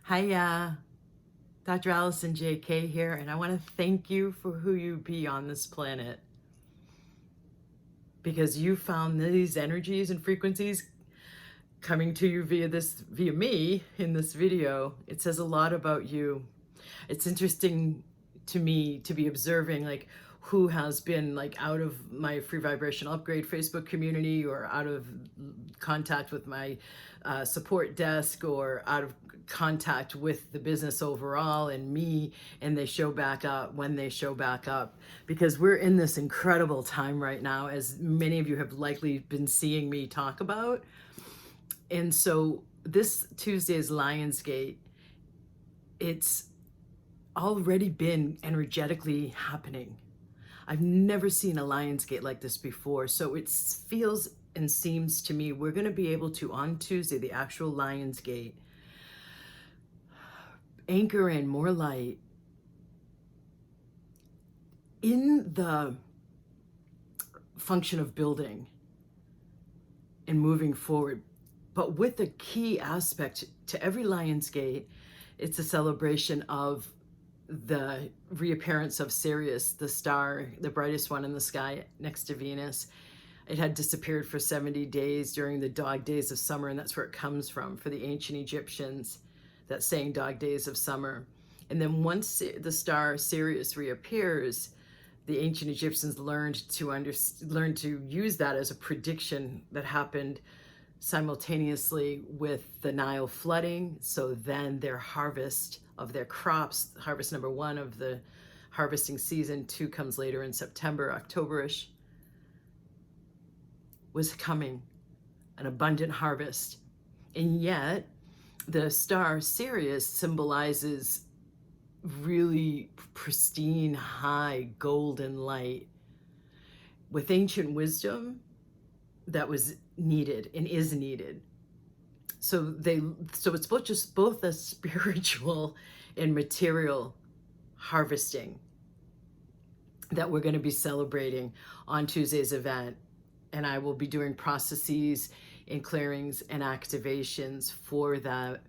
Hi, Dr. Allison JK here, and I want to thank you for who you be on this planet because you found these energies and frequencies coming to you via me in this video. It says a lot about you. It's interesting to me to be observing like who has been like out of my free vibrational upgrade Facebook community or out of contact with my support desk or out of contact with the business overall and me, and they show back up when they show back up, because we're in this incredible time right now, as many of you have likely been seeing me talk about. And so this Tuesday's Lionsgate, it's already been energetically happening. I've never seen a Lionsgate like this before. So it feels and seems to me we're going to be able to, on Tuesday, the actual Lionsgate, anchor in more light in the function of building and moving forward. But with a key aspect to every Lionsgate, it's a celebration of the reappearance of Sirius, the star, the brightest one in the sky next to Venus. It had disappeared for 70 days during the dog days of summer, and that's where it comes from for the ancient Egyptians, that saying dog days of summer. And then once the star Sirius reappears, the ancient Egyptians learned to use that as a prediction that happened simultaneously with the Nile flooding. So then their harvest of their crops, harvest number one of the harvesting season, 2 comes later in September, Octoberish, was coming, an abundant harvest. And yet the star Sirius symbolizes really pristine, high, golden light with ancient wisdom that was needed and is needed. So it's both a spiritual and material harvesting that we're going to be celebrating on Tuesday's event. And I will be doing processes and clearings and activations for the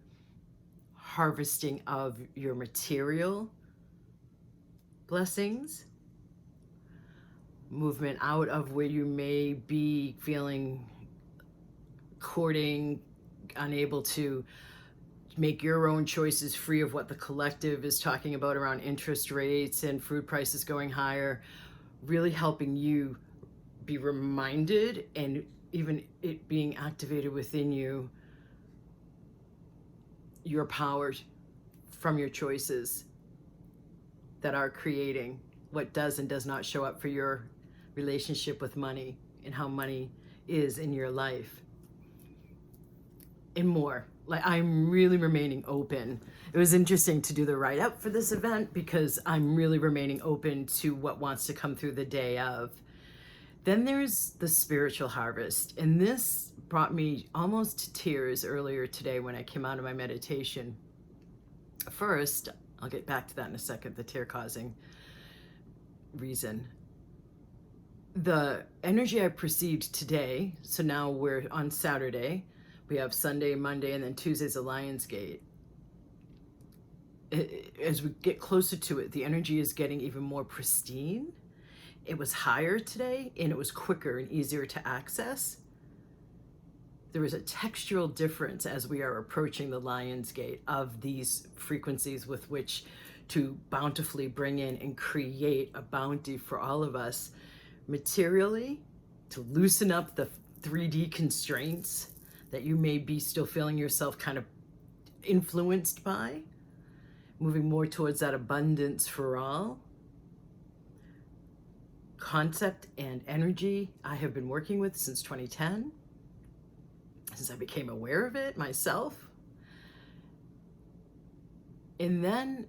harvesting of your material blessings, movement out of where you may be feeling courting, unable to make your own choices, free of what the collective is talking about around interest rates and food prices going higher, really helping you be reminded, and even it being activated within you, your power from your choices that are creating what does and does not show up for your relationship with money and how money is in your life and more. Like, I'm really remaining open. It was interesting to do the write-up for this event because I'm really remaining open to what wants to come through the day of. Then there's the spiritual harvest, and this brought me almost to tears earlier today when I came out of my meditation. First, I'll get back to that in a second, the tear-causing reason. The energy I perceived today, so now we're on Saturday, we have Sunday, Monday, and then Tuesday's a Lionsgate. As we get closer to it, the energy is getting even more pristine. It was higher today, and it was quicker and easier to access. There is a textural difference as we are approaching the Lionsgate of these frequencies with which to bountifully bring in and create a bounty for all of us materially, to loosen up the 3D constraints that you may be still feeling yourself kind of influenced by, moving more towards that abundance for all concept and energy I have been working with since 2010, since I became aware of it myself. And then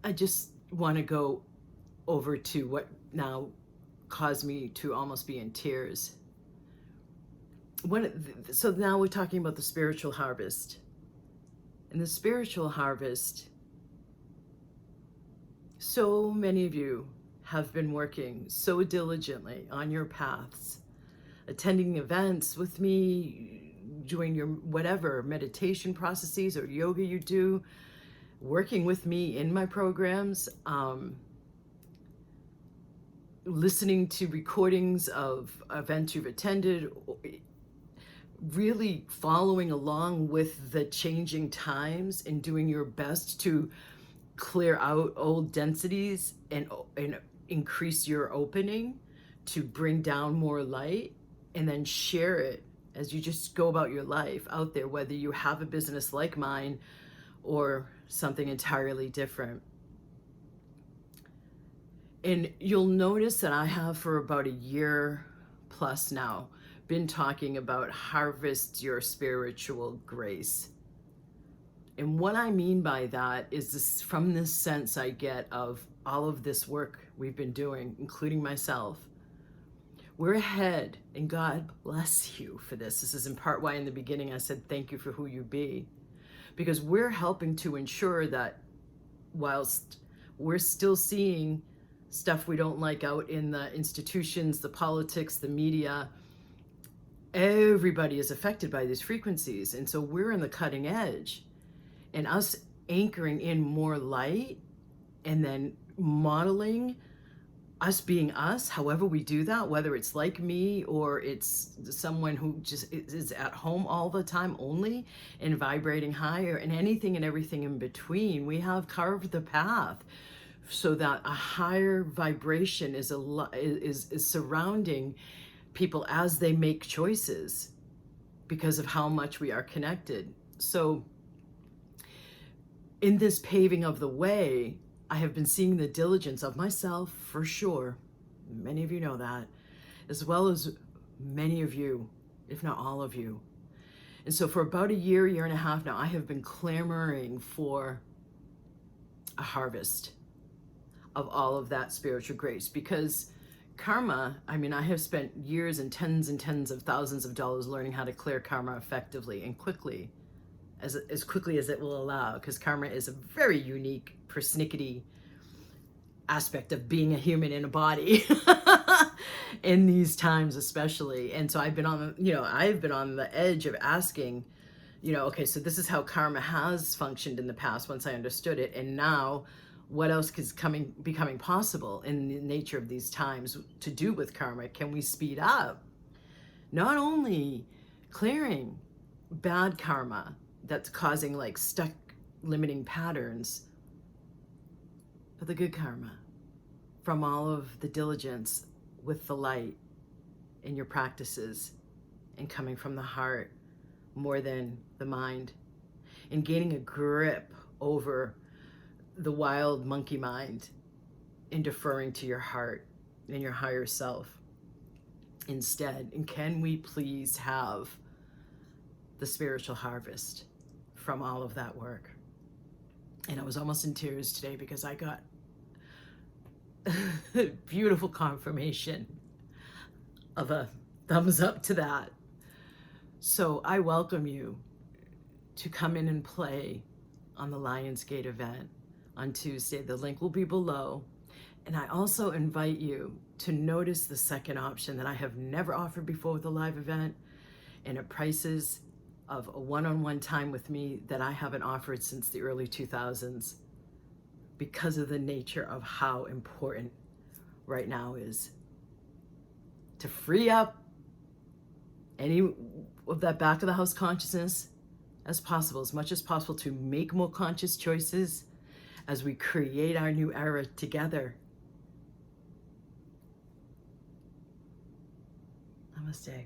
I just want to go over to what now caused me to almost be in tears. So now we're talking about the spiritual harvest. And the spiritual harvest, so many of you have been working so diligently on your paths, attending events with me, doing your whatever meditation processes or yoga you do, working with me in my programs, listening to recordings of events you've attended, really following along with the changing times and doing your best to clear out old densities and increase your opening to bring down more light, and then share it as you just go about your life out there, whether you have a business like mine or something entirely different. And you'll notice that I have for about a year plus now been talking about harvest your spiritual grace. And what I mean by that is this, from this sense I get of all of this work we've been doing, including myself. We're ahead, and God bless you for this. This is in part why in the beginning I said thank you for who you be. Because we're helping to ensure that whilst we're still seeing stuff we don't like out in the institutions, the politics, the media, everybody is affected by these frequencies. And so we're in the cutting edge. And us anchoring in more light and then modeling us being us, however we do that, whether it's like me or it's someone who just is at home all the time only and vibrating higher, and anything and everything in between, we have carved the path so that a higher vibration is surrounding people as they make choices because of how much we are connected. So in this paving of the way, I have been seeing the diligence of myself, for sure. Many of you know that, as well as many of you, if not all of you. And so for about a year, year and a half now, I have been clamoring for a harvest of all of that spiritual grace, because karma, I mean, I have spent years and tens of thousands of dollars learning how to clear karma effectively and quickly, as quickly as it will allow, because karma is a very unique, persnickety aspect of being a human in a body in these times especially. And so I've been on the edge of asking, okay, so this is how karma has functioned in the past once I understood it, and now what else is becoming possible in the nature of these times to do with karma? Can we speed up not only clearing bad karma that's causing like stuck limiting patterns, but the good karma from all of the diligence with the light in your practices and coming from the heart more than the mind, and gaining a grip over the wild monkey mind and deferring to your heart and your higher self instead. And can we please have the spiritual harvest from all of that work? And I was almost in tears today because I got beautiful confirmation of a thumbs up to that. So I welcome you to come in and play on the Lionsgate event on Tuesday. The link will be below. And I also invite you to notice the second option that I have never offered before with a live event, and at prices of a one-on-one time with me that I haven't offered since the early 2000s, because of the nature of how important right now is to free up any of that back of the house consciousness as possible, as much as possible, to make more conscious choices as we create our new era together. Namaste.